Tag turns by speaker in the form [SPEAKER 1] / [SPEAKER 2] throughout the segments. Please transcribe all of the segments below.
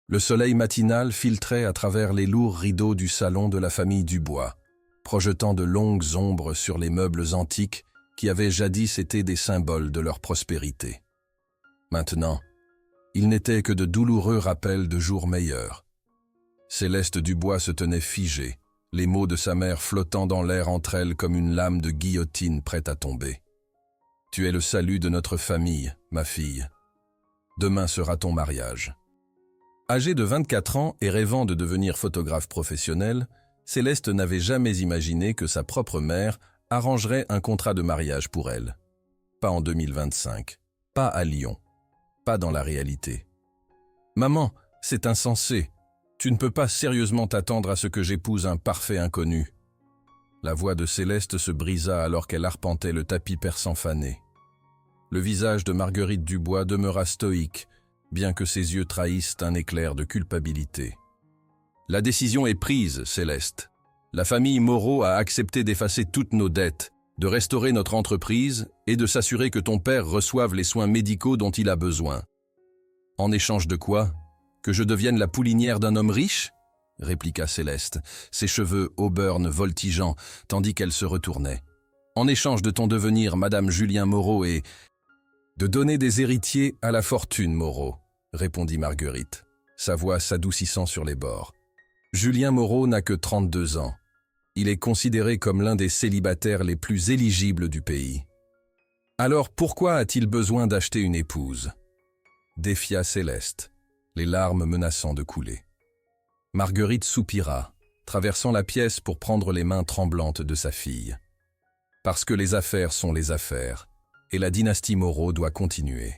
[SPEAKER 1] Le soleil matinal filtrait à travers les lourds rideaux du salon de la famille Dubois, projetant de longues ombres sur les meubles antiques qui avaient jadis été des symboles de leur prospérité. Maintenant, ils n'étaient que de douloureux rappels de jours meilleurs. Céleste Dubois se tenait figée, les mots de sa mère flottant dans l'air entre elles comme une lame de guillotine prête à tomber. « Tu es le salut de notre famille, ma fille. Demain sera ton mariage. » Âgée de 24 ans et rêvant de devenir photographe professionnelle, Céleste n'avait jamais imaginé que sa propre mère arrangerait un contrat de mariage pour elle. Pas en 2025, pas à Lyon, pas dans la réalité. « Maman, c'est insensé. Tu ne peux pas sérieusement t'attendre à ce que j'épouse un parfait inconnu. » La voix de Céleste se brisa alors qu'elle arpentait le tapis persan fané. Le visage de Marguerite Dubois demeura stoïque, bien que ses yeux trahissent un éclair de culpabilité. « La décision est prise, Céleste. La famille Moreau a accepté d'effacer toutes nos dettes, de restaurer notre entreprise et de s'assurer que ton père reçoive les soins médicaux dont il a besoin. En échange de quoi? Que je devienne la poulinière d'un homme riche ?» répliqua Céleste, ses cheveux auburn voltigeant, tandis qu'elle se retournait. « En échange de ton devenir Madame Julien Moreau et de donner des héritiers à la fortune Moreau, » répondit Marguerite, sa voix s'adoucissant sur les bords. « Julien Moreau n'a que 32 ans. Il est considéré comme l'un des célibataires les plus éligibles du pays. Alors pourquoi a-t-il besoin d'acheter une épouse ?» défia Céleste, les larmes menaçant de couler. Marguerite soupira, traversant la pièce pour prendre les mains tremblantes de sa fille. Parce que les affaires sont les affaires, et la dynastie Moreau doit continuer.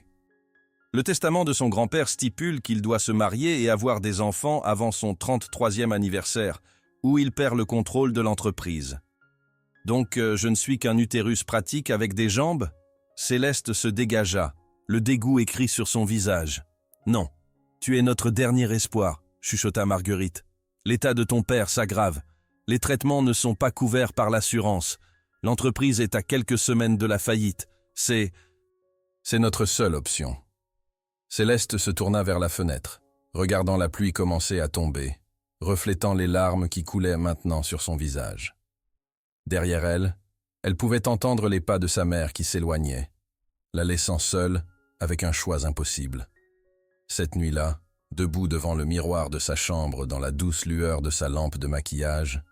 [SPEAKER 1] Le testament de son grand-père stipule qu'il doit se marier et avoir des enfants avant son 33e anniversaire, où il perd le contrôle de l'entreprise. Donc je ne suis qu'un utérus pratique avec des jambes? Céleste se dégagea, le dégoût écrit sur son visage. « Non, tu es notre dernier espoir, » chuchota Marguerite. « L'état de ton père s'aggrave. Les traitements ne sont pas couverts par l'assurance. L'entreprise est à quelques semaines de la faillite. C'est notre seule option. » Céleste se tourna vers la fenêtre, regardant la pluie commencer à tomber, reflétant les larmes qui coulaient maintenant sur son visage. Derrière elle, elle pouvait entendre les pas de sa mère qui s'éloignaient, la laissant seule avec un choix impossible. Cette nuit-là, debout devant le miroir de sa chambre dans la douce lueur de sa lampe de maquillage,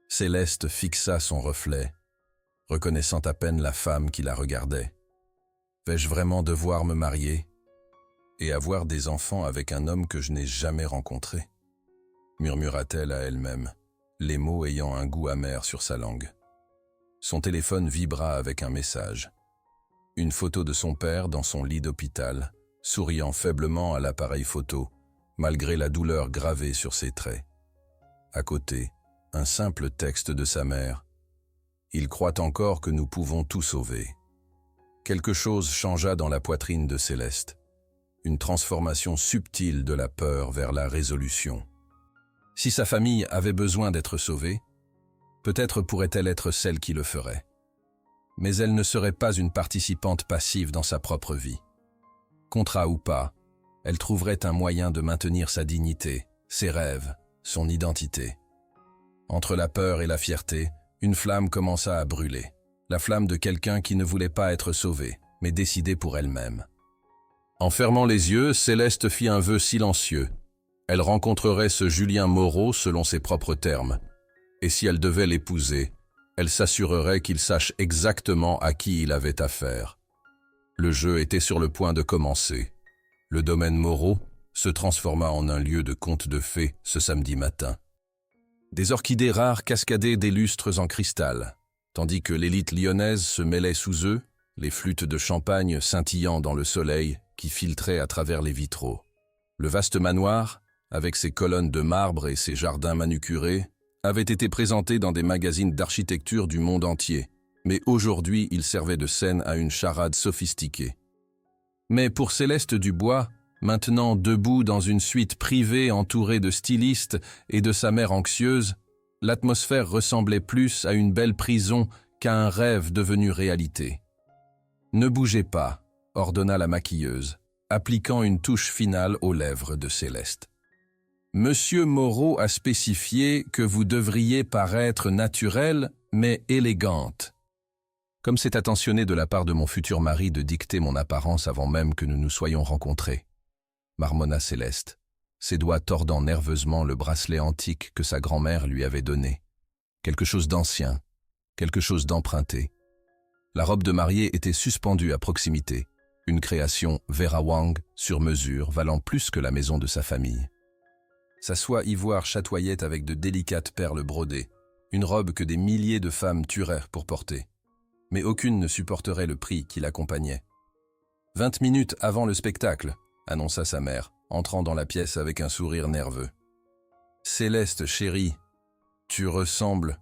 [SPEAKER 1] Céleste fixa son reflet, reconnaissant à peine la femme qui la regardait. « Vais-je vraiment devoir me marier et avoir des enfants avec un homme que je n'ai jamais rencontré ?» murmura-t-elle à elle-même, les mots ayant un goût amer sur sa langue. Son téléphone vibra avec un message. Une photo de son père dans son lit d'hôpital, souriant faiblement à l'appareil photo, malgré la douleur gravée sur ses traits. À côté, un simple texte de sa mère. « Il croit encore que nous pouvons tout sauver. » Quelque chose changea dans la poitrine de Céleste. Une transformation subtile de la peur vers la résolution. Si sa famille avait besoin d'être sauvée, peut-être pourrait-elle être celle qui le ferait. Mais elle ne serait pas une participante passive dans sa propre vie. Contrat ou pas, elle trouverait un moyen de maintenir sa dignité, ses rêves, son identité. Entre la peur et la fierté, une flamme commença à brûler. La flamme de quelqu'un qui ne voulait pas être sauvé, mais décidé pour elle-même. En fermant les yeux, Céleste fit un vœu silencieux. Elle rencontrerait ce Julien Moreau selon ses propres termes. Et si elle devait l'épouser, elle s'assurerait qu'il sache exactement à qui il avait affaire. Le jeu était sur le point de commencer. Le domaine Moreau se transforma en un lieu de conte de fées ce samedi matin. Des orchidées rares cascadaient des lustres en cristal, tandis que l'élite lyonnaise se mêlait sous eux, les flûtes de champagne scintillant dans le soleil qui filtrait à travers les vitraux. Le vaste manoir, avec ses colonnes de marbre et ses jardins manucurés, avait été présenté dans des magazines d'architecture du monde entier, mais aujourd'hui il servait de scène à une charade sophistiquée. Mais pour Céleste Dubois, maintenant debout dans une suite privée entourée de stylistes et de sa mère anxieuse, l'atmosphère ressemblait plus à une belle prison qu'à un rêve devenu réalité. « Ne bougez pas », ordonna la maquilleuse, appliquant une touche finale aux lèvres de Céleste. Monsieur Moreau a spécifié que vous devriez paraître naturelle, mais élégante. Comme c'est attentionné de la part de mon futur mari de dicter mon apparence avant même que nous nous soyons rencontrés, marmonna Céleste, ses doigts tordant nerveusement le bracelet antique que sa grand-mère lui avait donné. Quelque chose d'ancien, quelque chose d'emprunté. La robe de mariée était suspendue à proximité, une création Vera Wang sur mesure valant plus que la maison de sa famille. Sa soie ivoire chatoyait avec de délicates perles brodées, une robe que des milliers de femmes tueraient pour porter. Mais aucune ne supporterait le prix qui l'accompagnait. 20 minutes avant le spectacle, annonça sa mère, entrant dans la pièce avec un sourire nerveux. Céleste, chérie, tu ressembles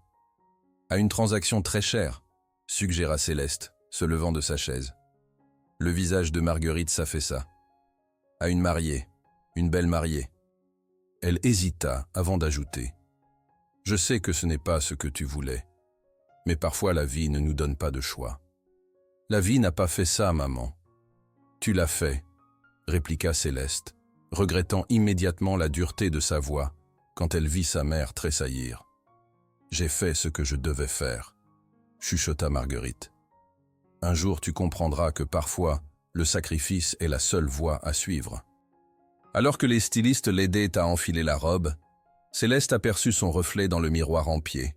[SPEAKER 1] à une transaction très chère, suggéra Céleste, se levant de sa chaise. Le visage de Marguerite s'affaissa. À une mariée, une belle mariée. Elle hésita avant d'ajouter. Je sais que ce n'est pas ce que tu voulais, mais parfois la vie ne nous donne pas de choix. La vie n'a pas fait ça, maman. Tu l'as fait, répliqua Céleste, regrettant immédiatement la dureté de sa voix quand elle vit sa mère tressaillir. J'ai fait ce que je devais faire, chuchota Marguerite. Un jour tu comprendras que parfois, le sacrifice est la seule voie à suivre. Alors que les stylistes l'aidaient à enfiler la robe, Céleste aperçut son reflet dans le miroir en pied.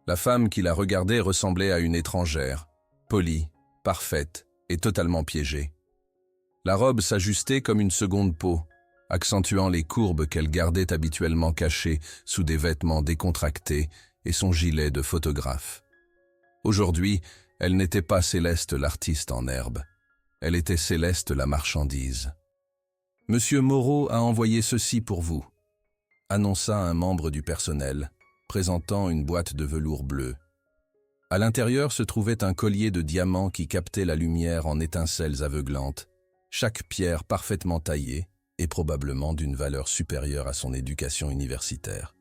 [SPEAKER 1] La femme qui la regardait ressemblait à une étrangère, polie, parfaite et totalement piégée. La robe s'ajustait comme une seconde peau, accentuant les courbes qu'elle gardait habituellement cachées sous des vêtements décontractés et son gilet de photographe. Aujourd'hui, elle n'était pas Céleste l'artiste en herbe, elle était Céleste la marchandise. « Monsieur Moreau a envoyé ceci pour vous », annonça un membre du personnel, présentant une boîte de velours bleu. À l'intérieur se trouvait un collier de diamants qui captait la lumière en étincelles aveuglantes, chaque pierre parfaitement taillée et probablement d'une valeur supérieure à son éducation universitaire.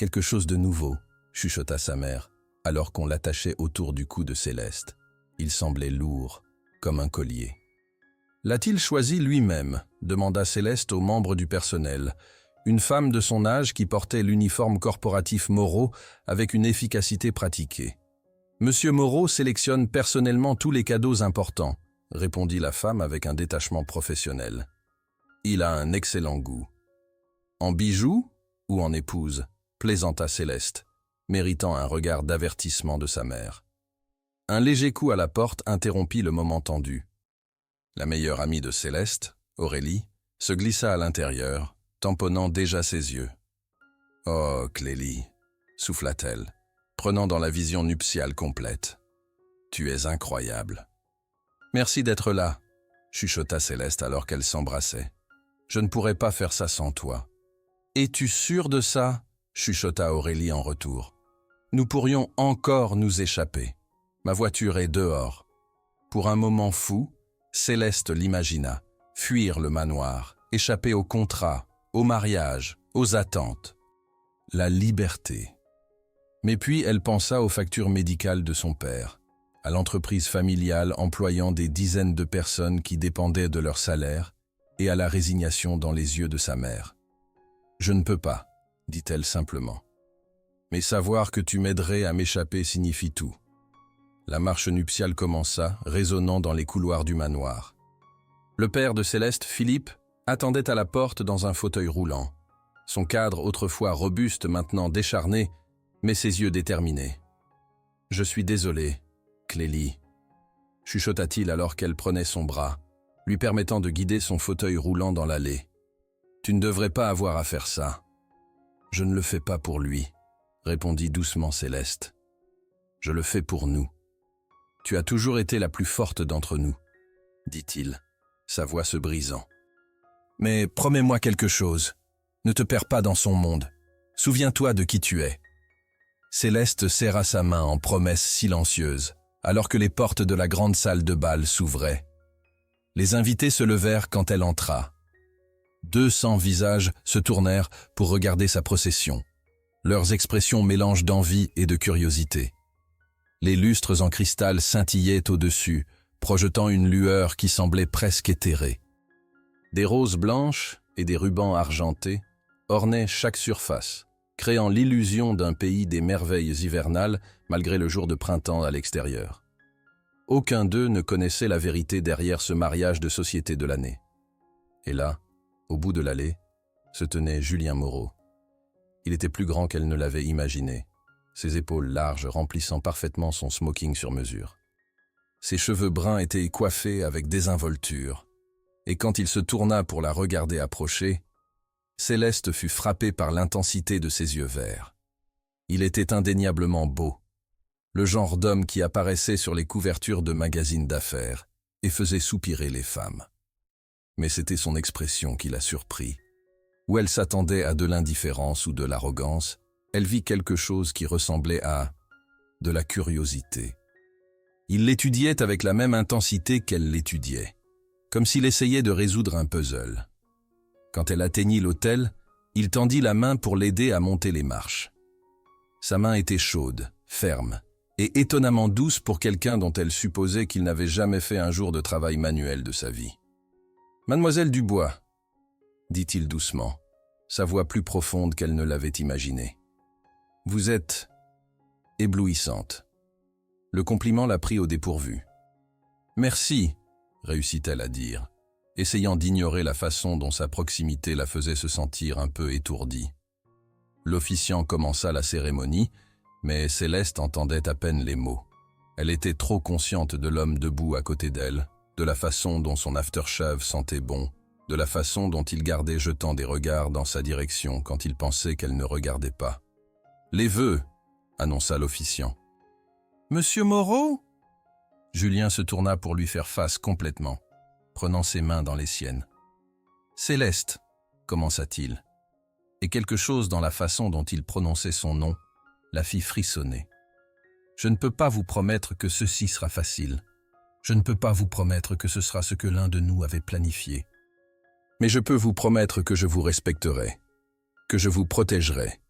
[SPEAKER 1] Quelque chose de nouveau, chuchota sa mère, alors qu'on l'attachait autour du cou de Céleste. Il semblait lourd, comme un collier. L'a-t-il choisi lui-même ? Demanda Céleste aux membres du personnel, une femme de son âge qui portait l'uniforme corporatif Moreau avec une efficacité pratiquée. Monsieur Moreau sélectionne personnellement tous les cadeaux importants, répondit la femme avec un détachement professionnel. Il a un excellent goût. En bijoux ou en épouse, plaisanta Céleste, méritant un regard d'avertissement de sa mère. Un léger coup à la porte interrompit le moment tendu. La meilleure amie de Céleste, Aurélie, se glissa à l'intérieur, tamponnant déjà ses yeux. « Oh, Clélie !» souffla-t-elle, prenant dans la vision nuptiale complète. « Tu es incroyable. »« Merci d'être là !» chuchota Céleste alors qu'elle s'embrassait. « Je ne pourrais pas faire ça sans toi. »« Es-tu sûre de ça ?» chuchota Aurélie en retour. « Nous pourrions encore nous échapper. Ma voiture est dehors. » Pour un moment fou, Céleste l'imagina, fuir le manoir, échapper au contrat, au mariage, aux attentes. La liberté. Mais puis elle pensa aux factures médicales de son père, à l'entreprise familiale employant des dizaines de personnes qui dépendaient de leur salaire et à la résignation dans les yeux de sa mère. « Je ne peux pas », dit-elle simplement. « Mais savoir que tu m'aiderais à m'échapper signifie tout. » La marche nuptiale commença, résonnant dans les couloirs du manoir. Le père de Céleste, Philippe, attendait à la porte dans un fauteuil roulant. Son cadre, autrefois robuste, maintenant décharné, mais ses yeux déterminés. « Je suis désolé, Clélie, » chuchota-t-il alors qu'elle prenait son bras, lui permettant de guider son fauteuil roulant dans l'allée. « Tu ne devrais pas avoir à faire ça. »« Je ne le fais pas pour lui, » répondit doucement Céleste. « Je le fais pour nous. » « Tu as toujours été la plus forte d'entre nous, » dit-il, sa voix se brisant. « Mais promets-moi quelque chose. Ne te perds pas dans son monde. Souviens-toi de qui tu es. » Céleste serra sa main en promesse silencieuse, alors que les portes de la grande salle de bal s'ouvraient. Les invités se levèrent quand elle entra. 200 visages se tournèrent pour regarder sa procession. Leurs expressions mélangent d'envie et de curiosité. Les lustres en cristal scintillaient au-dessus, projetant une lueur qui semblait presque éthérée. Des roses blanches et des rubans argentés, ornaient chaque surface, créant l'illusion d'un pays des merveilles hivernales malgré le jour de printemps à l'extérieur. Aucun d'eux ne connaissait la vérité derrière ce mariage de société de l'année. Et là, au bout de l'allée, se tenait Julien Moreau. Il était plus grand qu'elle ne l'avait imaginé, ses épaules larges remplissant parfaitement son smoking sur mesure. Ses cheveux bruns étaient coiffés avec désinvolture, et quand il se tourna pour la regarder approcher, Céleste fut frappée par l'intensité de ses yeux verts. Il était indéniablement beau, le genre d'homme qui apparaissait sur les couvertures de magazines d'affaires et faisait soupirer les femmes. Mais c'était son expression qui la surprit. Où elle s'attendait à de l'indifférence ou de l'arrogance, elle vit quelque chose qui ressemblait à de la curiosité. Il l'étudiait avec la même intensité qu'elle l'étudiait, comme s'il essayait de résoudre un puzzle. Quand elle atteignit l'hôtel, il tendit la main pour l'aider à monter les marches. Sa main était chaude, ferme, et étonnamment douce pour quelqu'un dont elle supposait qu'il n'avait jamais fait un jour de travail manuel de sa vie. « Mademoiselle Dubois », dit-il doucement, sa voix plus profonde qu'elle ne l'avait imaginé. « Vous êtes éblouissante. » Le compliment la prit au dépourvu. « Merci », réussit-elle à dire, essayant d'ignorer la façon dont sa proximité la faisait se sentir un peu étourdie. L'officiant commença la cérémonie, mais Céleste entendait à peine les mots. Elle était trop consciente de l'homme debout à côté d'elle, de la façon dont son aftershave sentait bon, de la façon dont il gardait jetant des regards dans sa direction quand il pensait qu'elle ne regardait pas. « Les vœux !» annonça l'officiant. « Monsieur Moreau ?» Julien se tourna pour lui faire face complètement, prenant ses mains dans les siennes. « Céleste !» commença-t-il, et quelque chose dans la façon dont il prononçait son nom la fit frissonner. « Je ne peux pas vous promettre que ceci sera facile. Je ne peux pas vous promettre que ce sera ce que l'un de nous avait planifié. Mais je peux vous promettre que je vous respecterai, que je vous protégerai,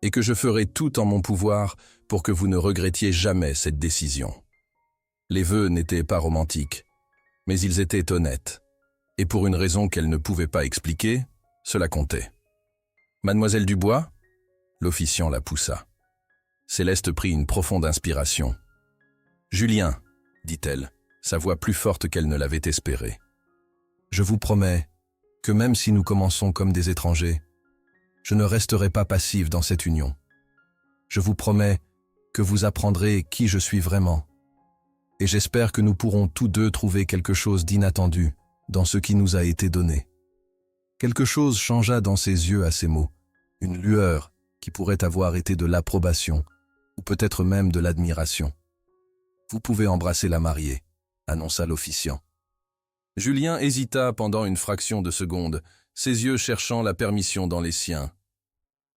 [SPEAKER 1] et que je ferai tout en mon pouvoir pour que vous ne regrettiez jamais cette décision. » Les vœux n'étaient pas romantiques, mais ils étaient honnêtes, et pour une raison qu'elle ne pouvait pas expliquer, cela comptait. « Mademoiselle Dubois ?» L'officiant la poussa. Céleste prit une profonde inspiration. « Julien !» dit-elle, sa voix plus forte qu'elle ne l'avait espéré. « Je vous promets que même si nous commençons comme des étrangers, je ne resterai pas passive dans cette union. Je vous promets que vous apprendrez qui je suis vraiment, et j'espère que nous pourrons tous deux trouver quelque chose d'inattendu dans ce qui nous a été donné. » Quelque chose changea dans ses yeux à ces mots, une lueur qui pourrait avoir été de l'approbation, ou peut-être même de l'admiration. « Vous pouvez embrasser la mariée », annonça l'officiant. Julien hésita pendant une fraction de seconde, ses yeux cherchant la permission dans les siens.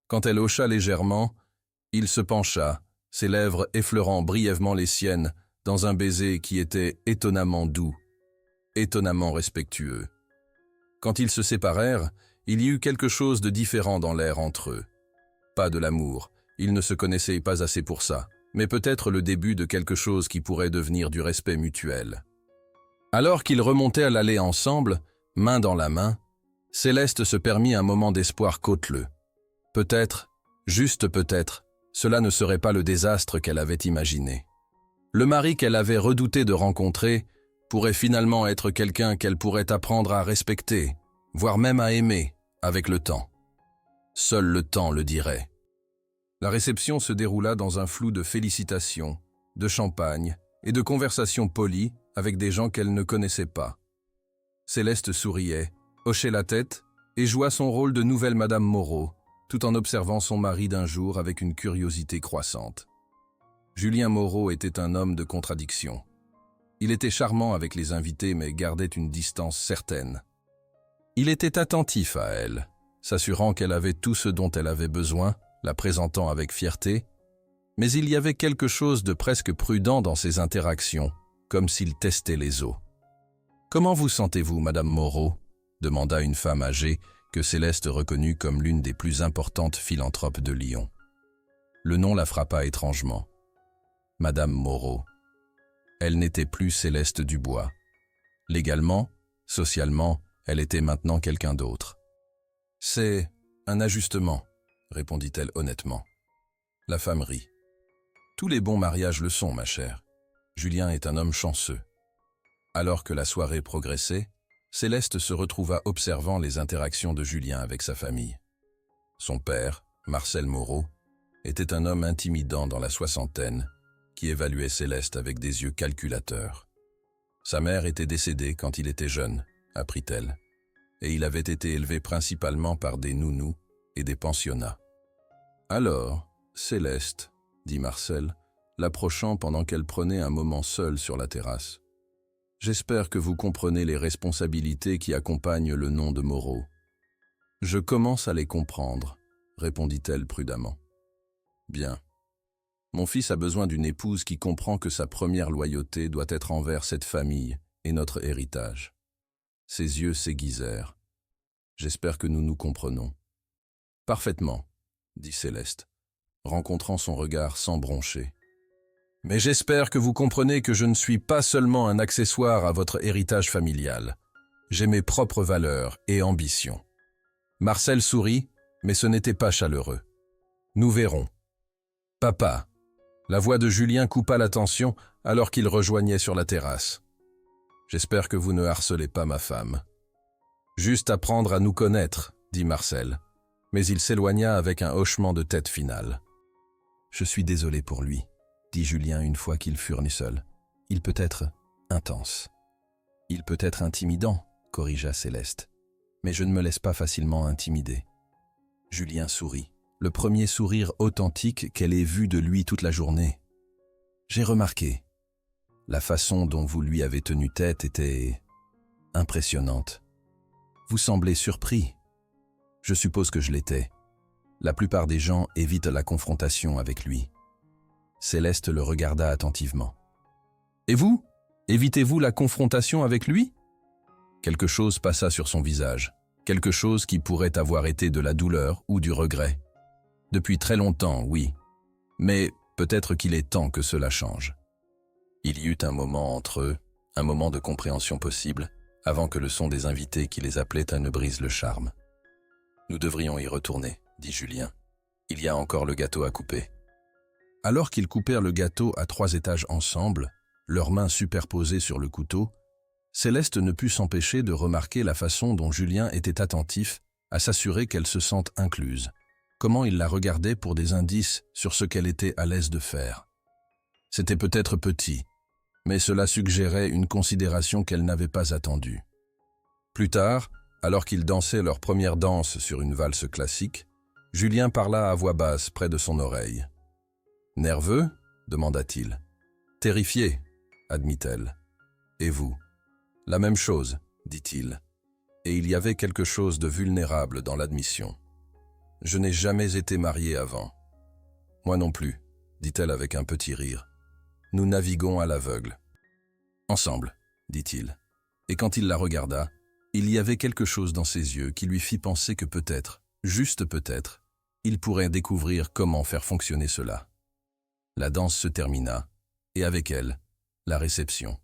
[SPEAKER 1] Quand elle hocha légèrement, il se pencha, ses lèvres effleurant brièvement les siennes, dans un baiser qui était étonnamment doux, étonnamment respectueux. Quand ils se séparèrent, il y eut quelque chose de différent dans l'air entre eux. Pas de l'amour, ils ne se connaissaient pas assez pour ça, mais peut-être le début de quelque chose qui pourrait devenir du respect mutuel. Alors qu'ils remontaient à l'allée ensemble, main dans la main, Céleste se permit un moment d'espoir cauteleux. Peut-être, juste peut-être, cela ne serait pas le désastre qu'elle avait imaginé. Le mari qu'elle avait redouté de rencontrer pourrait finalement être quelqu'un qu'elle pourrait apprendre à respecter, voire même à aimer, avec le temps. Seul le temps le dirait. La réception se déroula dans un flou de félicitations, de champagne et de conversations polies avec des gens qu'elle ne connaissait pas. Céleste souriait, hochait la tête et joua son rôle de nouvelle Madame Moreau, tout en observant son mari d'un jour avec une curiosité croissante. Julien Moreau était un homme de contradiction. Il était charmant avec les invités mais gardait une distance certaine. Il était attentif à elle, s'assurant qu'elle avait tout ce dont elle avait besoin, la présentant avec fierté, mais il y avait quelque chose de presque prudent dans ses interactions, comme s'il testait les os. « Comment vous sentez-vous, Madame Moreau ?» demanda une femme âgée que Céleste reconnut comme l'une des plus importantes philanthropes de Lyon. Le nom la frappa étrangement. Madame Moreau. Elle n'était plus Céleste Dubois. Légalement, socialement, elle était maintenant quelqu'un d'autre. « C'est Un ajustement, répondit-elle honnêtement. La femme rit. Tous les bons mariages le sont, ma chère. Julien est un homme chanceux. Alors que la soirée progressait, Céleste se retrouva observant les interactions de Julien avec sa famille. Son père, Marcel Moreau, était un homme intimidant dans la soixantaine, qui évaluait Céleste avec des yeux calculateurs. Sa mère était décédée quand il était jeune, apprit-elle, et il avait été élevé principalement par des nounous et des pensionnats. Alors, Céleste, dit Marcel, l'approchant pendant qu'elle prenait un moment seule sur la terrasse. J'espère que vous comprenez les responsabilités qui accompagnent le nom de Moreau. Je commence à les comprendre, répondit-elle prudemment. Bien. Mon fils a besoin d'une épouse qui comprend que sa première loyauté doit être envers cette famille et notre héritage. Ses yeux s'aiguisèrent. J'espère que nous nous comprenons. Parfaitement, dit Céleste, rencontrant son regard sans broncher. Mais j'espère que vous comprenez que je ne suis pas seulement un accessoire à votre héritage familial. J'ai mes propres valeurs et ambitions. Marcel sourit, mais ce n'était pas chaleureux. Nous verrons. Papa. La voix de Julien coupa l'attention alors qu'il rejoignait sur la terrasse. J'espère que vous ne harcelez pas ma femme. Juste apprendre à nous connaître, dit Marcel, mais il s'éloigna avec un hochement de tête final. Je suis désolé pour lui, dit Julien une fois qu'ils furent seuls. Il peut être intense. Il peut être intimidant, corrigea Céleste. Mais je ne me laisse pas facilement intimider. Julien sourit, le premier sourire authentique qu'elle ait vu de lui toute la journée. J'ai remarqué. La façon dont vous lui avez tenu tête était impressionnante. Vous semblez surpris. Je suppose que je l'étais. La plupart des gens évitent la confrontation avec lui. Céleste le regarda attentivement. « Et vous? Évitez-vous la confrontation avec lui ?» Quelque chose passa sur son visage, quelque chose qui pourrait avoir été de la douleur ou du regret. Depuis très longtemps, oui, mais peut-être qu'il est temps que cela change. Il y eut un moment entre eux, un moment de compréhension possible, avant que le son des invités qui les appelaient ne brise le charme. « Nous devrions y retourner, » dit Julien. « Il y a encore le gâteau à couper. » Alors qu'ils coupèrent le gâteau à 3 étages ensemble, leurs mains superposées sur le couteau, Céleste ne put s'empêcher de remarquer la façon dont Julien était attentif à s'assurer qu'elle se sente incluse, comment il la regardait pour des indices sur ce qu'elle était à l'aise de faire. C'était peut-être petit, mais cela suggérait une considération qu'elle n'avait pas attendue. Plus tard, alors qu'ils dansaient leur première danse sur une valse classique, Julien parla à voix basse près de son oreille. « Nerveux ?» demanda-t-il. « Terrifié ?» admit-elle. « Et vous ?» ?»« La même chose, » dit-il. Et il y avait quelque chose de vulnérable dans l'admission. « Je n'ai jamais été marié avant. »« Moi non plus, » dit-elle avec un petit rire. « Nous naviguons à l'aveugle. »« Ensemble, » dit-il. Et quand il la regarda, il y avait quelque chose dans ses yeux qui lui fit penser que peut-être, juste peut-être, il pourrait découvrir comment faire fonctionner cela. La danse se termina, et avec elle, la réception.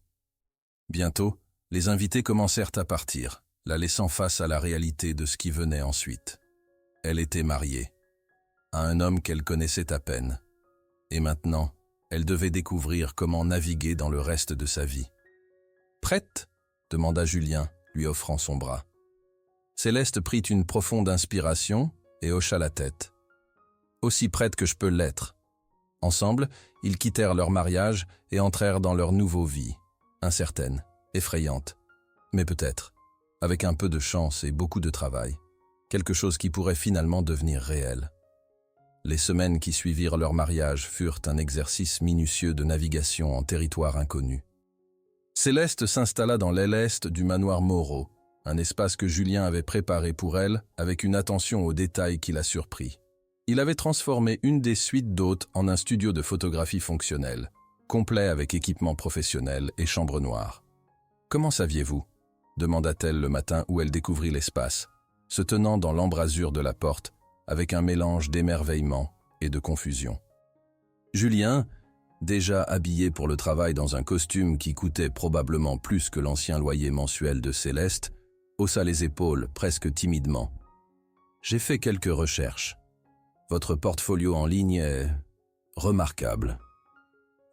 [SPEAKER 1] Bientôt, les invités commencèrent à partir, la laissant face à la réalité de ce qui venait ensuite. Elle était mariée, à un homme qu'elle connaissait à peine. Et maintenant, elle devait découvrir comment naviguer dans le reste de sa vie. « Prête ?» demanda Julien, lui offrant son bras. Céleste prit une profonde inspiration et hocha la tête. « Aussi prête que je peux l'être. » Ensemble, ils quittèrent leur mariage et entrèrent dans leur nouvelle vie, incertaine, effrayante, mais peut-être, avec un peu de chance et beaucoup de travail, quelque chose qui pourrait finalement devenir réel. Les semaines qui suivirent leur mariage furent un exercice minutieux de navigation en territoire inconnu. Céleste s'installa dans l'aile est du manoir Moreau, un espace que Julien avait préparé pour elle avec une attention aux détails qui la surprit. Il avait transformé une des suites d'hôtes en un studio de photographie fonctionnel, complet avec équipement professionnel et chambre noire. « Comment saviez-vous » demanda-t-elle le matin où elle découvrit l'espace, se tenant dans l'embrasure de la porte avec un mélange d'émerveillement et de confusion. Julien, déjà habillé pour le travail dans un costume qui coûtait probablement plus que l'ancien loyer mensuel de Céleste, haussa les épaules presque timidement. J'ai fait quelques recherches. Votre portfolio en ligne est remarquable.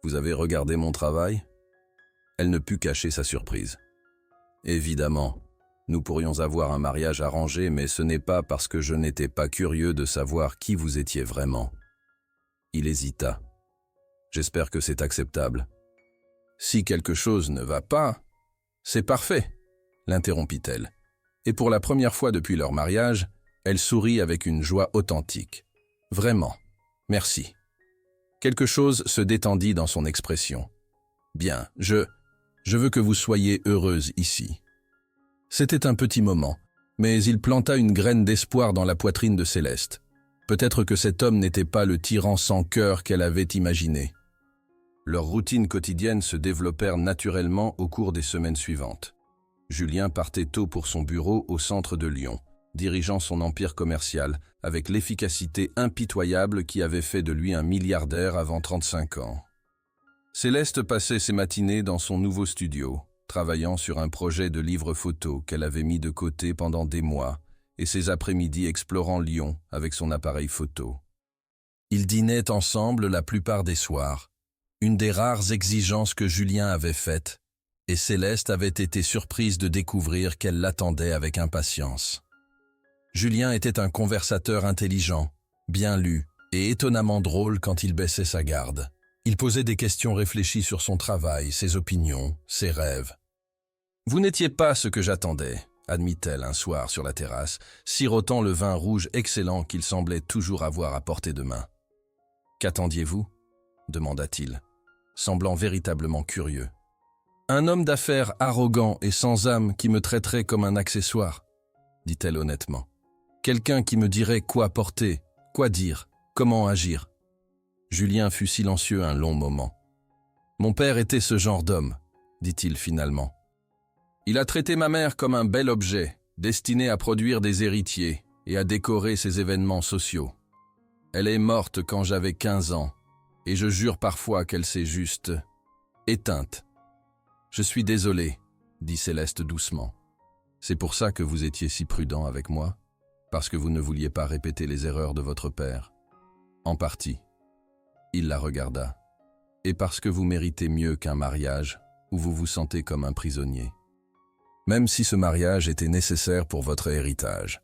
[SPEAKER 1] Vous avez regardé mon travail? Elle ne put cacher sa surprise. Évidemment, nous pourrions avoir un mariage arrangé, mais ce n'est pas parce que je n'étais pas curieux de savoir qui vous étiez vraiment. Il hésita. J'espère que c'est acceptable. Si quelque chose ne va pas, c'est parfait, l'interrompit-elle. Et pour la première fois depuis leur mariage, elle sourit avec une joie authentique. Vraiment, merci. Quelque chose se détendit dans son expression. Bien, je veux que vous soyez heureuse ici. C'était un petit moment, mais il planta une graine d'espoir dans la poitrine de Céleste. Peut-être que cet homme n'était pas le tyran sans cœur qu'elle avait imaginé. Leurs routines quotidiennes se développèrent naturellement au cours des semaines suivantes. Julien partait tôt pour son bureau au centre de Lyon, dirigeant son empire commercial avec l'efficacité impitoyable qui avait fait de lui un milliardaire avant 35 ans. Céleste passait ses matinées dans son nouveau studio, travaillant sur un projet de livre photo qu'elle avait mis de côté pendant des mois, et ses après-midi explorant Lyon avec son appareil photo. Ils dînaient ensemble la plupart des soirs, une des rares exigences que Julien avait faites, et Céleste avait été surprise de découvrir qu'elle l'attendait avec impatience. Julien était un conversateur intelligent, bien lu, et étonnamment drôle quand il baissait sa garde. Il posait des questions réfléchies sur son travail, ses opinions, ses rêves. « Vous n'étiez pas ce que j'attendais », admit-elle un soir sur la terrasse, sirotant le vin rouge excellent qu'il semblait toujours avoir à portée de main. « Qu'attendiez-vous » demanda-t-il, semblant véritablement curieux. « Un homme d'affaires arrogant et sans âme qui me traiterait comme un accessoire, » dit-elle honnêtement. « Quelqu'un qui me dirait quoi porter, quoi dire, comment agir. » Julien fut silencieux un long moment. « Mon père était ce genre d'homme, » dit-il finalement. « Il a traité ma mère comme un bel objet, destiné à produire des héritiers et à décorer ses événements sociaux. Elle est morte quand j'avais 15 ans, et je jure parfois qu'elle s'est juste éteinte. Je suis désolé, » dit Céleste doucement. « C'est pour ça que vous étiez si prudent avec moi, parce que vous ne vouliez pas répéter les erreurs de votre père. En partie. » Il la regarda. « Et parce que vous méritez mieux qu'un mariage où vous vous sentez comme un prisonnier. Même si ce mariage était nécessaire pour votre héritage.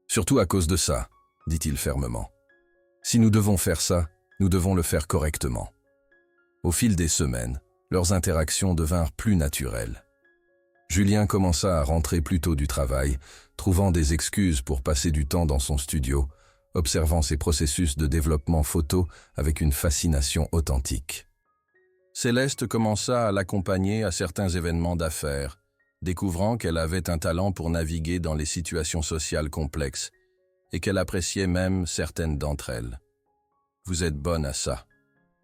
[SPEAKER 1] Surtout à cause de ça, dit-il fermement. Si nous devons faire ça, nous devons le faire correctement. » Au fil des semaines, leurs interactions devinrent plus naturelles. Julien commença à rentrer plus tôt du travail, trouvant des excuses pour passer du temps dans son studio, observant ses processus de développement photo avec une fascination authentique. Céleste commença à l'accompagner à certains événements d'affaires, découvrant qu'elle avait un talent pour naviguer dans les situations sociales complexes et qu'elle appréciait même certaines d'entre elles. « Vous êtes bonne à ça »,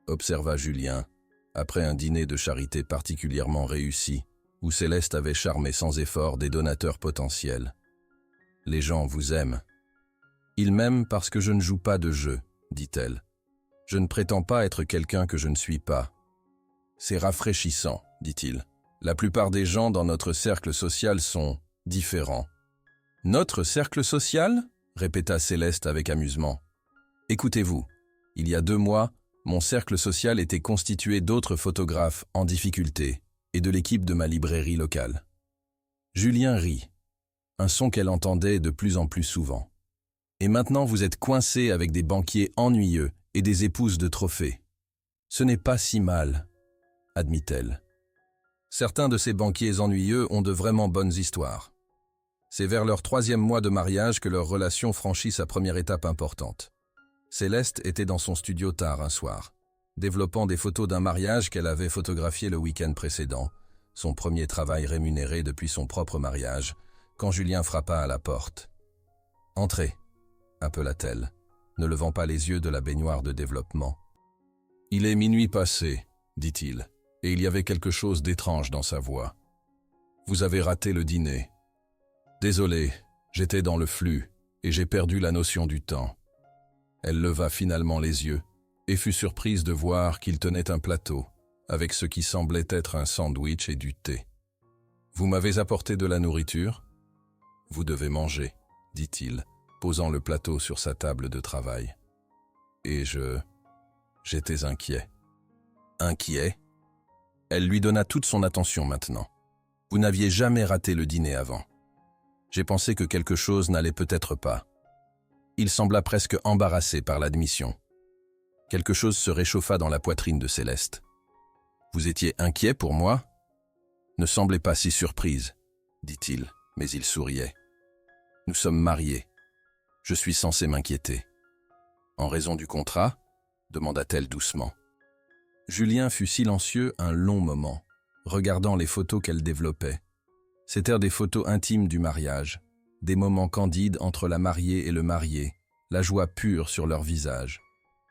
[SPEAKER 1] observa Julien, après un dîner de charité particulièrement réussi, où Céleste avait charmé sans effort des donateurs potentiels. « Les gens vous aiment. » « Ils m'aiment parce que je ne joue pas de jeu, » dit-elle. « Je ne prétends pas être quelqu'un que je ne suis pas. »« C'est rafraîchissant, » dit-il. « La plupart des gens dans notre cercle social sont différents. »« Notre cercle social ?» répéta Céleste avec amusement. « Écoutez-vous, il y a 2 mois, mon cercle social était constitué d'autres photographes en difficulté et de l'équipe de ma librairie locale. » Julien rit, un son qu'elle entendait de plus en plus souvent. Et maintenant vous êtes coincé avec des banquiers ennuyeux et des épouses de trophées. Ce n'est pas si mal, admit-elle. Certains de ces banquiers ennuyeux ont de vraiment bonnes histoires. C'est vers leur 3e mois de mariage que leur relation franchit sa première étape importante. Céleste était dans son studio tard un soir, développant des photos d'un mariage qu'elle avait photographié le week-end précédent, son premier travail rémunéré depuis son propre mariage, quand Julien frappa à la porte. « Entrez », appela-t-elle, ne levant pas les yeux de la baignoire de développement. « Il est minuit passé, » dit-il, et il y avait quelque chose d'étrange dans sa voix. « Vous avez raté le dîner. »« Désolé, j'étais dans le flux, et j'ai perdu la notion du temps. » Elle leva finalement les yeux, et fut surprise de voir qu'il tenait un plateau, avec ce qui semblait être un sandwich et du thé. « Vous m'avez apporté de la nourriture ? Vous devez manger, » dit-il, posant le plateau sur sa table de travail. Et j'étais inquiet. Inquiet? Elle lui donna toute son attention maintenant. Vous n'aviez jamais raté le dîner avant. J'ai pensé que quelque chose n'allait peut-être pas. Il sembla presque embarrassé par l'admission. Quelque chose se réchauffa dans la poitrine de Céleste. Vous étiez inquiet pour moi? Ne semblez pas si surprise, dit-il, mais il souriait. Nous sommes mariés. Je suis censé m'inquiéter. En raison du contrat? Demanda-t-elle doucement. Julien fut silencieux un long moment, regardant les photos qu'elle développait. C'étaient des photos intimes du mariage, des moments candides entre la mariée et le marié, la joie pure sur leur visage.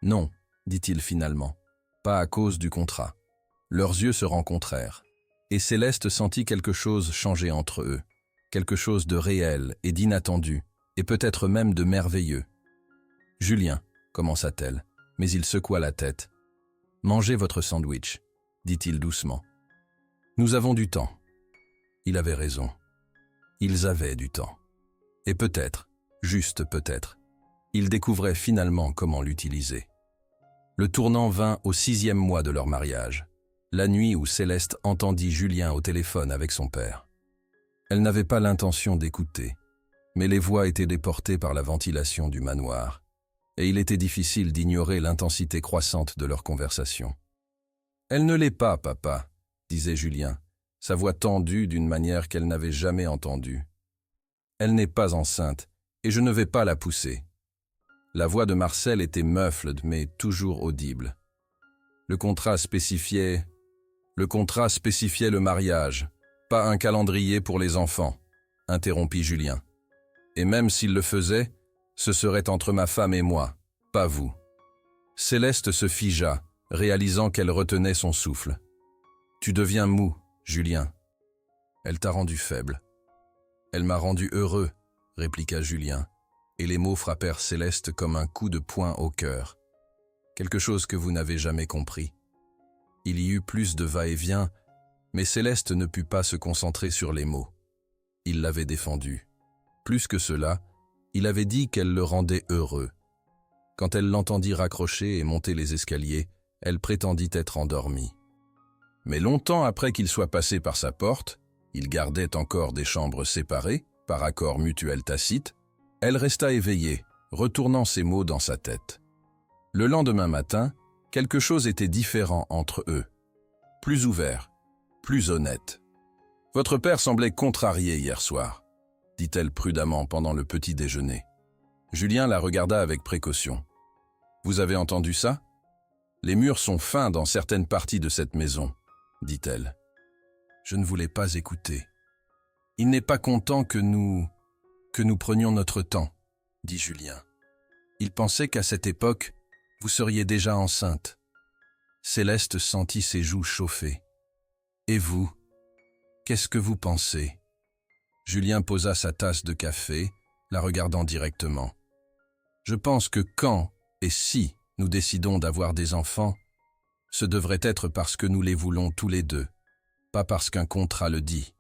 [SPEAKER 1] Non, dit-il finalement, pas à cause du contrat. Leurs yeux se rencontrèrent, et Céleste sentit quelque chose changer entre eux, quelque chose de réel et d'inattendu, et peut-être même de merveilleux. « Julien, commença-t-elle, mais il secoua la tête. « Mangez votre sandwich, dit-il doucement. Nous avons du temps. » Il avait raison. Ils avaient du temps. Et peut-être, juste peut-être, ils découvraient finalement comment l'utiliser. Le tournant vint au 6e mois de leur mariage, la nuit où Céleste entendit Julien au téléphone avec son père. Elle n'avait pas l'intention d'écouter, mais les voix étaient déportées par la ventilation du manoir, et il était difficile d'ignorer l'intensité croissante de leur conversation. « Elle ne l'est pas, papa, » disait Julien, sa voix tendue d'une manière qu'elle n'avait jamais entendue. « Elle n'est pas enceinte, et je ne vais pas la pousser. » La voix de Marcel était muffled, mais toujours audible. Le contrat spécifiait le mariage, pas un calendrier pour les enfants, interrompit Julien. Et même s'il le faisait, ce serait entre ma femme et moi, pas vous. Céleste se figea, réalisant qu'elle retenait son souffle. Tu deviens mou, Julien. Elle t'a rendu faible. Elle m'a rendu heureux, répliqua Julien, et les mots frappèrent Céleste comme un coup de poing au cœur. Quelque chose que vous n'avez jamais compris. Il y eut plus de va-et-vient, mais Céleste ne put pas se concentrer sur les mots. Il l'avait défendu. Plus que cela, il avait dit qu'elle le rendait heureux. Quand elle l'entendit raccrocher et monter les escaliers, elle prétendit être endormie. Mais longtemps après qu'il soit passé par sa porte, il gardait encore des chambres séparées, par accord mutuel tacite, elle resta éveillée, retournant ces mots dans sa tête. Le lendemain matin, quelque chose était différent entre eux. Plus ouvert, plus honnête. « Votre père semblait contrarié hier soir, » dit-elle prudemment pendant le petit déjeuner. Julien la regarda avec précaution. « Vous avez entendu ça? Les murs sont fins dans certaines parties de cette maison, » dit-elle. Je ne voulais pas écouter. « Il n'est pas content que nous prenions notre temps, » dit Julien. Il pensait qu'à cette époque, vous seriez déjà enceinte. Céleste sentit ses joues chauffer. « Et vous? Qu'est-ce que vous pensez ?» Julien posa sa tasse de café, la regardant directement. « Je pense que quand et si nous décidons d'avoir des enfants, ce devrait être parce que nous les voulons tous les deux, pas parce qu'un contrat le dit. »«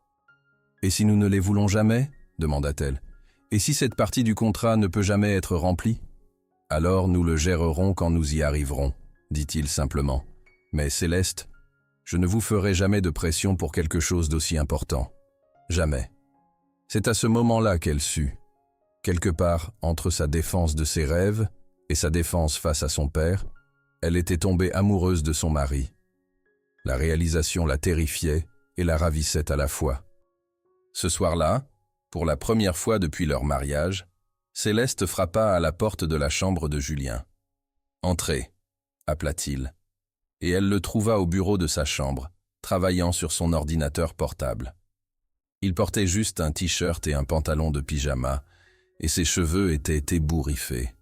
[SPEAKER 1] Et si nous ne les voulons jamais ?» demanda-t-elle. « Et si cette partie du contrat ne peut jamais être remplie ? Alors nous le gérerons quand nous y arriverons, » dit-il simplement. « Mais Céleste, je ne vous ferai jamais de pression pour quelque chose d'aussi important. Jamais. » C'est à ce moment-là qu'elle sut, quelque part entre sa défense de ses rêves et sa défense face à son père, elle était tombée amoureuse de son mari. La réalisation la terrifiait et la ravissait à la fois. Ce soir-là, pour la première fois depuis leur mariage, Céleste frappa à la porte de la chambre de Julien. « Entrez » appela-t-il, et elle le trouva au bureau de sa chambre, travaillant sur son ordinateur portable. Il portait juste un t-shirt et un pantalon de pyjama, et ses cheveux étaient ébouriffés,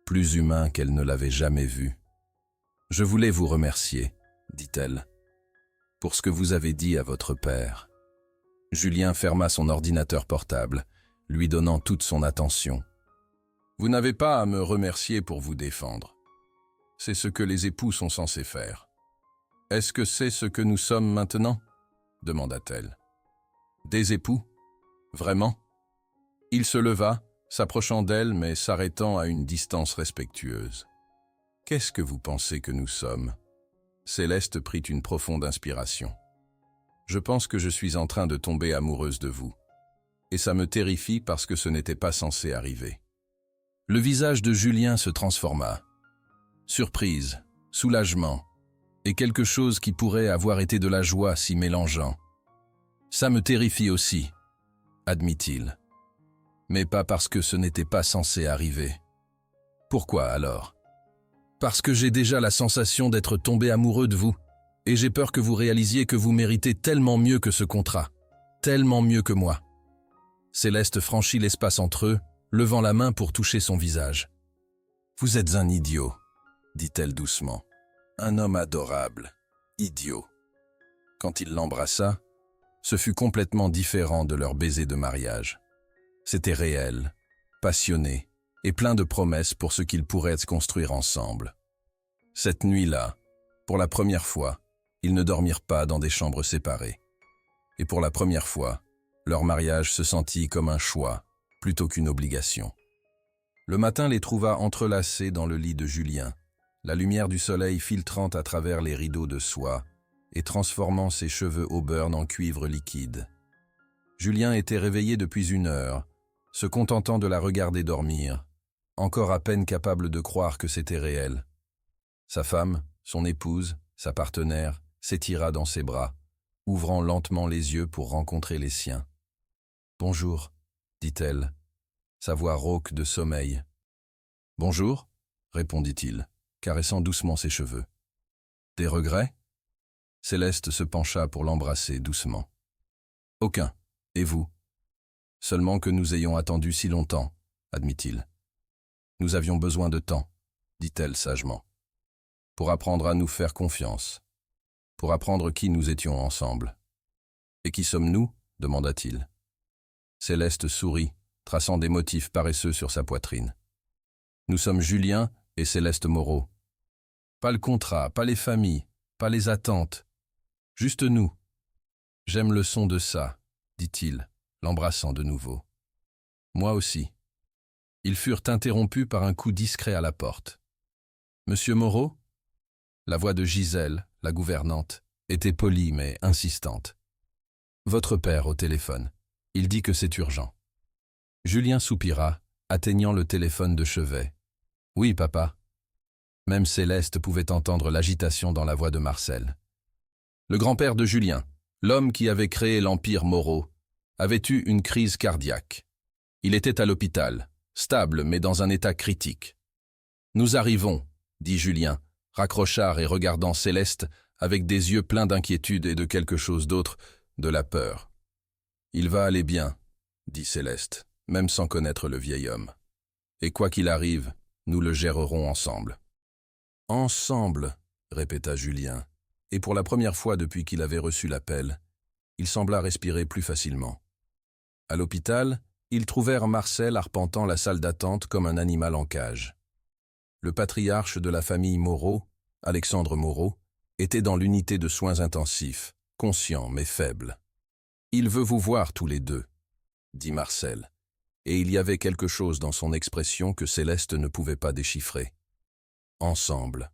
[SPEAKER 1] plus humains qu'elle ne l'avait jamais vu. « Je voulais vous remercier, » dit-elle, « pour ce que vous avez dit à votre père. » Julien ferma son ordinateur portable, lui donnant toute son attention. « Vous n'avez pas à me remercier pour vous défendre. C'est ce que les époux sont censés faire. Est-ce que c'est ce que nous sommes maintenant ?» demanda-t-elle. « Des époux? Vraiment ?» Il se leva, s'approchant d'elle mais s'arrêtant à une distance respectueuse. « Qu'est-ce que vous pensez que nous sommes ?» Céleste prit une profonde inspiration. « Je pense que je suis en train de tomber amoureuse de vous. Et ça me terrifie parce que ce n'était pas censé arriver. » Le visage de Julien se transforma. Surprise, soulagement, et quelque chose qui pourrait avoir été de la joie s'y mélangeant. « Ça me terrifie aussi, » admit-il. « Mais pas parce que ce n'était pas censé arriver. » Pourquoi alors ? « Parce que j'ai déjà la sensation d'être tombé amoureux de vous, et j'ai peur que vous réalisiez que vous méritez tellement mieux que ce contrat, tellement mieux que moi. » Céleste franchit l'espace entre eux, levant la main pour toucher son visage. « Vous êtes un idiot, » dit-elle doucement. « Un homme adorable, idiot. » Quand il l'embrassa, ce fut complètement différent de leur baiser de mariage. C'était réel, passionné et plein de promesses pour ce qu'ils pourraient construire ensemble. Cette nuit-là, pour la première fois, ils ne dormirent pas dans des chambres séparées. Et pour la première fois, leur mariage se sentit comme un choix plutôt qu'une obligation. Le matin les trouva entrelacés dans le lit de Julien, la lumière du soleil filtrant à travers les rideaux de soie et transformant ses cheveux auburn en cuivre liquide. Julien était réveillé depuis 1 heure, se contentant de la regarder dormir, encore à peine capable de croire que c'était réel. Sa femme, son épouse, sa partenaire, s'étira dans ses bras, ouvrant lentement les yeux pour rencontrer les siens. « Bonjour », dit-elle, sa voix rauque de sommeil. « Bonjour », répondit-il, caressant doucement ses cheveux. « Des regrets ?» Céleste se pencha pour l'embrasser doucement. « Aucun. Et vous ? Seulement que nous ayons attendu si longtemps, admit-il. Nous avions besoin de temps, dit-elle sagement, pour apprendre à nous faire confiance, pour apprendre qui nous étions ensemble. Et qui sommes-nous ? Demanda-t-il. Céleste sourit, traçant des motifs paresseux sur sa poitrine. Nous sommes Julien et Céleste Moreau. Pas le contrat, pas les familles, pas les attentes. Juste nous. J'aime le son de ça, dit-il, l'embrassant de nouveau. Moi aussi. Ils furent interrompus par un coup discret à la porte. Monsieur Moreau ? La voix de Gisèle, la gouvernante, était polie mais insistante. Votre père au téléphone. Il dit que c'est urgent. Julien soupira, atteignant le téléphone de chevet. Oui, papa. Même Céleste pouvait entendre l'agitation dans la voix de Marcel. Le grand-père de Julien, l'homme qui avait créé l'empire Moreau, avait eu une crise cardiaque. Il était à l'hôpital, stable mais dans un état critique. « Nous arrivons », dit Julien, raccrochard et regardant Céleste avec des yeux pleins d'inquiétude et de quelque chose d'autre, de la peur. « Il va aller bien », dit Céleste, même sans connaître le vieil homme. « Et quoi qu'il arrive, nous le gérerons ensemble. »« Ensemble », répéta Julien, et pour la première fois depuis qu'il avait reçu l'appel, il sembla respirer plus facilement. À l'hôpital, ils trouvèrent Marcel arpentant la salle d'attente comme un animal en cage. Le patriarche de la famille Moreau, Alexandre Moreau, était dans l'unité de soins intensifs, conscient mais faible. « Il veut vous voir tous les deux », dit Marcel, et il y avait quelque chose dans son expression que Céleste ne pouvait pas déchiffrer. Ensemble.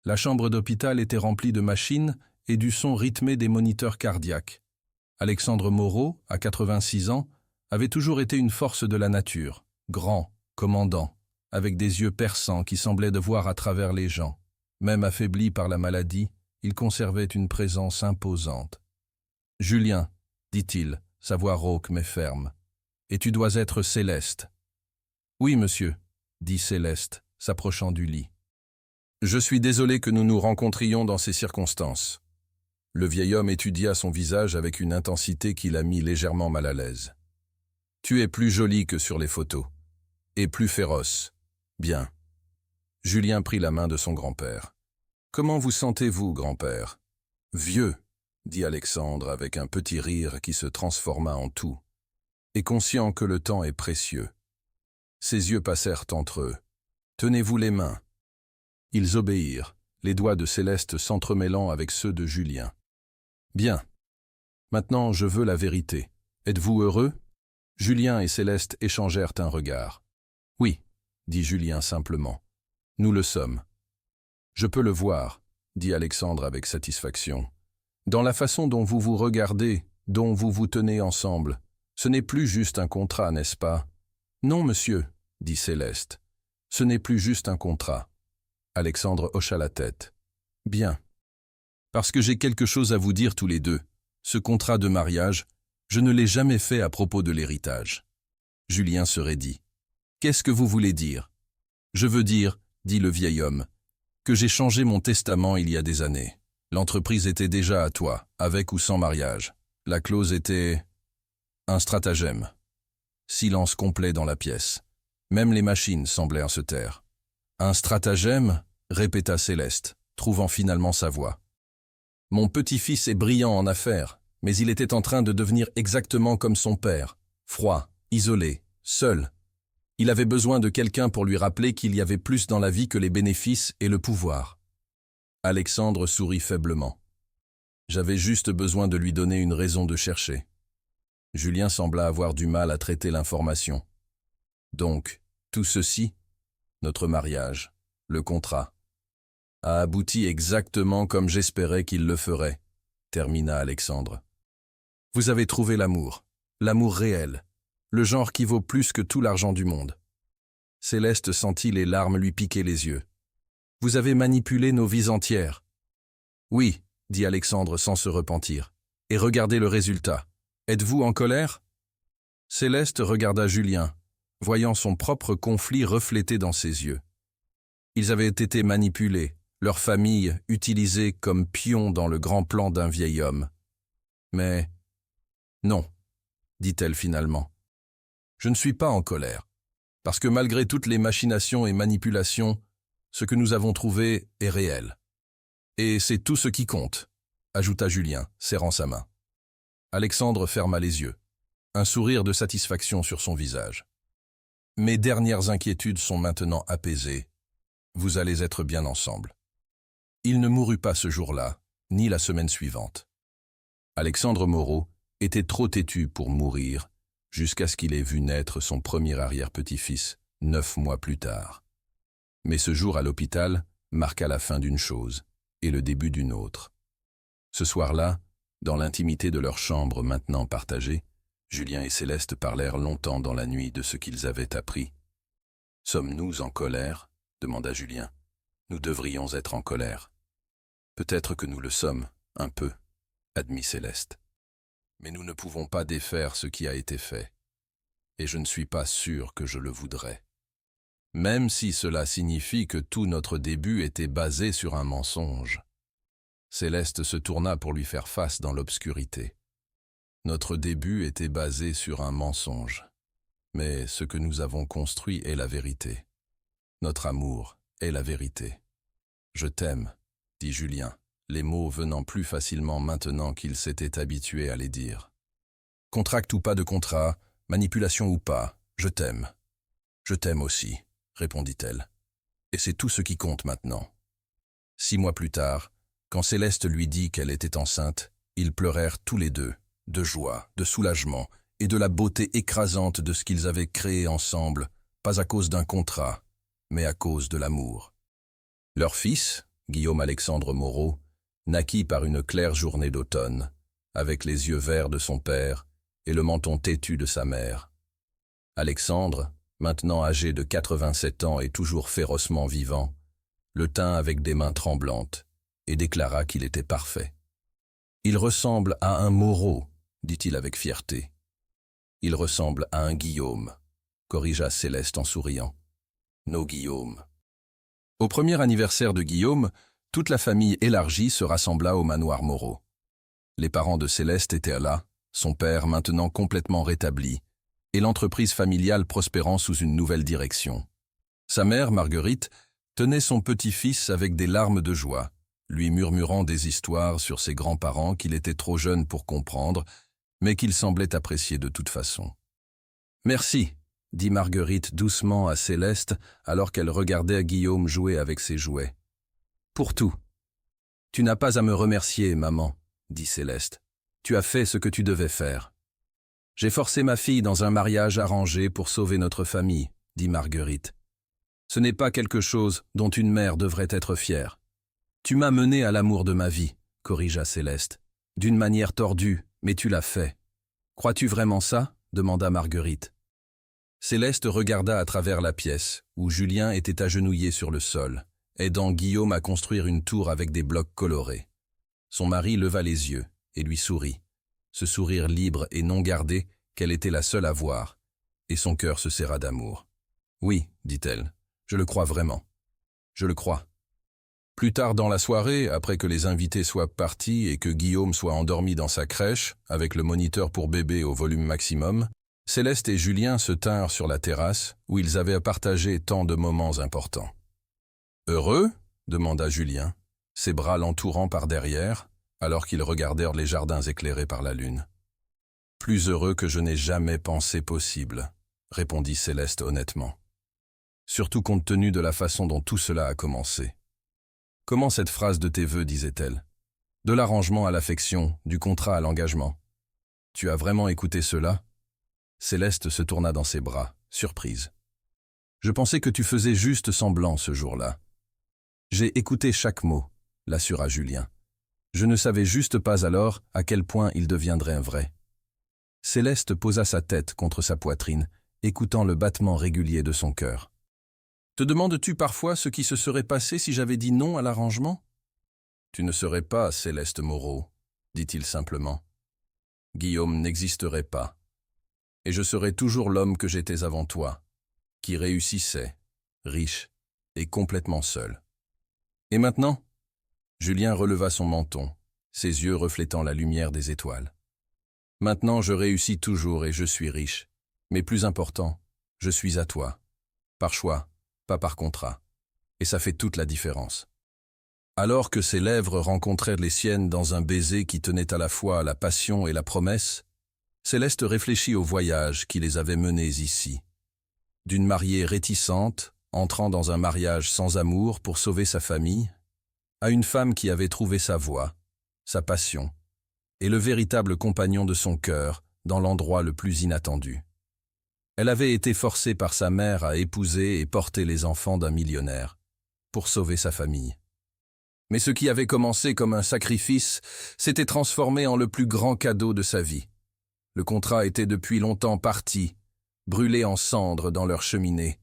[SPEAKER 1] La chambre d'hôpital était remplie de machines et du son rythmé des moniteurs cardiaques. Alexandre Moreau, à 86 ans, avait toujours été une force de la nature, grand, commandant, avec des yeux perçants qui semblaient de voir à travers les gens. Même affaibli par la maladie, il conservait une présence imposante. « Julien, dit-il, sa voix rauque mais ferme, et tu dois être Céleste. »« Oui, monsieur, dit Céleste, s'approchant du lit. »« Je suis désolé que nous nous rencontrions dans ces circonstances. » Le vieil homme étudia son visage avec une intensité qui la mit légèrement mal à l'aise. « Tu es plus jolie que sur les photos, et plus féroce. Bien. » Julien prit la main de son grand-père. « Comment vous sentez-vous, grand-père ?»« Vieux, » dit Alexandre avec un petit rire qui se transforma en tout, et conscient que le temps est précieux. Ses yeux passèrent entre eux. « Tenez-vous les mains. » Ils obéirent, les doigts de Céleste s'entremêlant avec ceux de Julien. « Bien. Maintenant, je veux la vérité. Êtes-vous heureux ?» Julien et Céleste échangèrent un regard. « Oui, » dit Julien simplement. « Nous le sommes. »« Je peux le voir, » dit Alexandre avec satisfaction. « Dans la façon dont vous vous regardez, dont vous vous tenez ensemble, ce n'est plus juste un contrat, n'est-ce pas ?»« Non, monsieur, » dit Céleste. « Ce n'est plus juste un contrat. » Alexandre hocha la tête. « Bien. Parce que j'ai quelque chose à vous dire tous les deux. Ce contrat de mariage, je ne l'ai jamais fait à propos de l'héritage. » Julien se raidit. « Qu'est-ce que vous voulez dire ?»« Je veux dire, » dit le vieil homme, « que j'ai changé mon testament il y a des années. L'entreprise était déjà à toi, avec ou sans mariage. La clause était... un stratagème. » Silence complet dans la pièce. Même les machines semblèrent se taire. « Un stratagème ?» répéta Céleste, trouvant finalement sa voix. « Mon petit-fils est brillant en affaires, mais il était en train de devenir exactement comme son père, froid, isolé, seul. Il avait besoin de quelqu'un pour lui rappeler qu'il y avait plus dans la vie que les bénéfices et le pouvoir. » Alexandre sourit faiblement. « J'avais juste besoin de lui donner une raison de chercher. » Julien sembla avoir du mal à traiter l'information. « Donc, tout ceci, notre mariage, le contrat, a abouti exactement comme j'espérais qu'il le ferait, » termina Alexandre. « Vous avez trouvé l'amour réel, le genre qui vaut plus que tout l'argent du monde. » Céleste sentit les larmes lui piquer les yeux. « Vous avez manipulé nos vies entières. »« Oui, » dit Alexandre sans se repentir. « Et regardez le résultat. Êtes-vous en colère ?» Céleste regarda Julien, voyant son propre conflit reflété dans ses yeux. Ils avaient été manipulés, leur famille utilisée comme pion dans le grand plan d'un vieil homme. Mais non, dit-elle finalement. Je ne suis pas en colère, parce que malgré toutes les machinations et manipulations, ce que nous avons trouvé est réel. Et c'est tout ce qui compte, ajouta Julien, serrant sa main. Alexandre ferma les yeux, un sourire de satisfaction sur son visage. Mes dernières inquiétudes sont maintenant apaisées. Vous allez être bien ensemble. Il ne mourut pas ce jour-là, ni la semaine suivante. Alexandre Moreau était trop têtu pour mourir, jusqu'à ce qu'il ait vu naître son premier arrière-petit-fils 9 mois plus tard. Mais ce jour à l'hôpital marqua la fin d'une chose et le début d'une autre. Ce soir-là, dans l'intimité de leur chambre maintenant partagée, Julien et Céleste parlèrent longtemps dans la nuit de ce qu'ils avaient appris. « Sommes-nous en colère ?» demanda Julien. « Nous devrions être en colère. »« Peut-être que nous le sommes, un peu, » admit Céleste. « Mais nous ne pouvons pas défaire ce qui a été fait. Et je ne suis pas sûr que je le voudrais. Même si cela signifie que tout notre début était basé sur un mensonge. » Céleste se tourna pour lui faire face dans l'obscurité. Notre début était basé sur un mensonge. Mais ce que nous avons construit est la vérité. Notre amour est la vérité. « Je t'aime », dit Julien, les mots venant plus facilement maintenant qu'il s'était habitué à les dire. « Contracte ou pas de contrat, manipulation ou pas, je t'aime. »« Je t'aime aussi », répondit-elle. « Et c'est tout ce qui compte maintenant. » 6 mois plus tard, quand Céleste lui dit qu'elle était enceinte, ils pleurèrent tous les deux, de joie, de soulagement et de la beauté écrasante de ce qu'ils avaient créé ensemble, pas à cause d'un contrat, mais à cause de l'amour. Leur fils, Guillaume-Alexandre Moreau, naquit par une claire journée d'automne, avec les yeux verts de son père et le menton têtu de sa mère. Alexandre, maintenant âgé de 87 ans et toujours férocement vivant, le tint avec des mains tremblantes et déclara qu'il était parfait. « Il ressemble à un Moreau, » dit-il avec fierté. « Il ressemble à un Guillaume, » corrigea Céleste en souriant. « Nos Guillaumes. » Au premier anniversaire de Guillaume, toute la famille élargie se rassembla au manoir Moreau. Les parents de Céleste étaient là, son père maintenant complètement rétabli, et l'entreprise familiale prospérant sous une nouvelle direction. Sa mère, Marguerite, tenait son petit-fils avec des larmes de joie, lui murmurant des histoires sur ses grands-parents qu'il était trop jeune pour comprendre, mais qu'il semblait apprécier de toute façon. « Merci », dit Marguerite doucement à Céleste alors qu'elle regardait Guillaume jouer avec ses jouets. « Pour tout. »« Tu n'as pas à me remercier, maman, » dit Céleste. « Tu as fait ce que tu devais faire. » « J'ai forcé ma fille dans un mariage arrangé pour sauver notre famille, dit Marguerite. Ce n'est pas quelque chose dont une mère devrait être fière. Tu m'as mené à l'amour de ma vie, corrigea Céleste. D'une manière tordue, mais tu l'as fait. Crois-tu vraiment ça? Demanda Marguerite. Céleste regarda à travers la pièce, où Julien était agenouillé sur le sol, aidant Guillaume à construire une tour avec des blocs colorés. Son mari leva les yeux et lui sourit, ce sourire libre et non gardé qu'elle était la seule à voir, et son cœur se serra d'amour. « Oui, dit-elle, je le crois vraiment. Je le crois. » Plus tard dans la soirée, après que les invités soient partis et que Guillaume soit endormi dans sa crèche, avec le moniteur pour bébé au volume maximum, Céleste et Julien se tinrent sur la terrasse où ils avaient partagé tant de moments importants. « Heureux ?» demanda Julien, ses bras l'entourant par derrière, alors qu'ils regardèrent les jardins éclairés par la lune. « Plus heureux que je n'ai jamais pensé possible, » répondit Céleste honnêtement. Surtout compte tenu de la façon dont tout cela a commencé. « Comment cette phrase de tes vœux, disait-elle? De l'arrangement à l'affection, du contrat à l'engagement. Tu as vraiment écouté cela ?» Céleste se tourna dans ses bras, surprise. « Je pensais que tu faisais juste semblant ce jour-là. »« J'ai écouté chaque mot, » l'assura Julien. « Je ne savais juste pas alors à quel point il deviendrait vrai. » Céleste posa sa tête contre sa poitrine, écoutant le battement régulier de son cœur. « Te demandes-tu parfois ce qui se serait passé si j'avais dit non à l'arrangement? »« Tu ne serais pas Céleste Moreau, » dit-il simplement. « Guillaume n'existerait pas. Et je serais toujours l'homme que j'étais avant toi, qui réussissait, riche et complètement seul. Et maintenant ?» Julien releva son menton, ses yeux reflétant la lumière des étoiles. « Maintenant je réussis toujours et je suis riche, mais plus important, je suis à toi, par choix, pas par contrat, et ça fait toute la différence. » Alors que ses lèvres rencontrèrent les siennes dans un baiser qui tenait à la fois la passion et la promesse, Céleste réfléchit au voyage qui les avait menés ici. D'une mariée réticente, entrant dans un mariage sans amour pour sauver sa famille, à une femme qui avait trouvé sa voie, sa passion, et le véritable compagnon de son cœur dans l'endroit le plus inattendu. Elle avait été forcée par sa mère à épouser et porter les enfants d'un millionnaire, pour sauver sa famille. Mais ce qui avait commencé comme un sacrifice s'était transformé en le plus grand cadeau de sa vie. Le contrat était depuis longtemps parti, brûlé en cendres dans leur cheminée.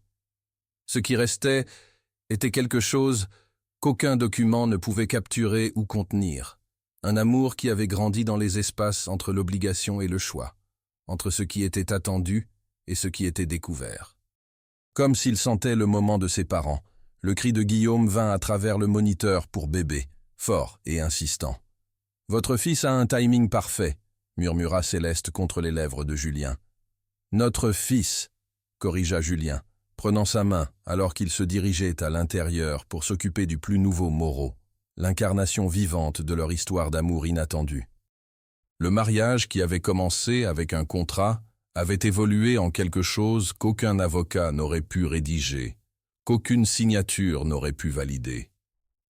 [SPEAKER 1] Ce qui restait était quelque chose qu'aucun document ne pouvait capturer ou contenir. Un amour qui avait grandi dans les espaces entre l'obligation et le choix, entre ce qui était attendu et ce qui était découvert. Comme s'il sentait le moment de ses parents, le cri de Guillaume vint à travers le moniteur pour bébé, fort et insistant. « Votre fils a un timing parfait », murmura Céleste contre les lèvres de Julien. « Notre fils », corrigea Julien, prenant sa main alors qu'il se dirigeait à l'intérieur pour s'occuper du plus nouveau Moreau, l'incarnation vivante de leur histoire d'amour inattendue. Le mariage qui avait commencé avec un contrat avait évolué en quelque chose qu'aucun avocat n'aurait pu rédiger, qu'aucune signature n'aurait pu valider.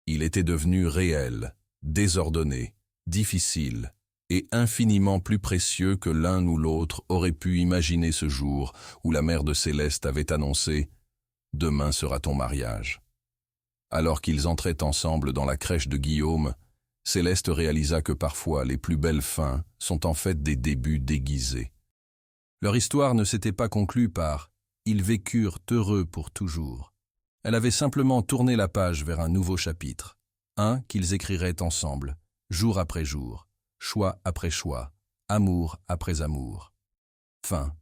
[SPEAKER 1] Il était devenu réel, désordonné, difficile et infiniment plus précieux que l'un ou l'autre aurait pu imaginer ce jour où la mère de Céleste avait annoncé « Demain sera ton mariage ». Alors qu'ils entraient ensemble dans la crèche de Guillaume, Céleste réalisa que parfois les plus belles fins sont en fait des débuts déguisés. Leur histoire ne s'était pas conclue par « Ils vécurent heureux pour toujours ». Elle avait simplement tourné la page vers un nouveau chapitre, un qu'ils écriraient ensemble, jour après jour, choix après choix, amour après amour. Fin.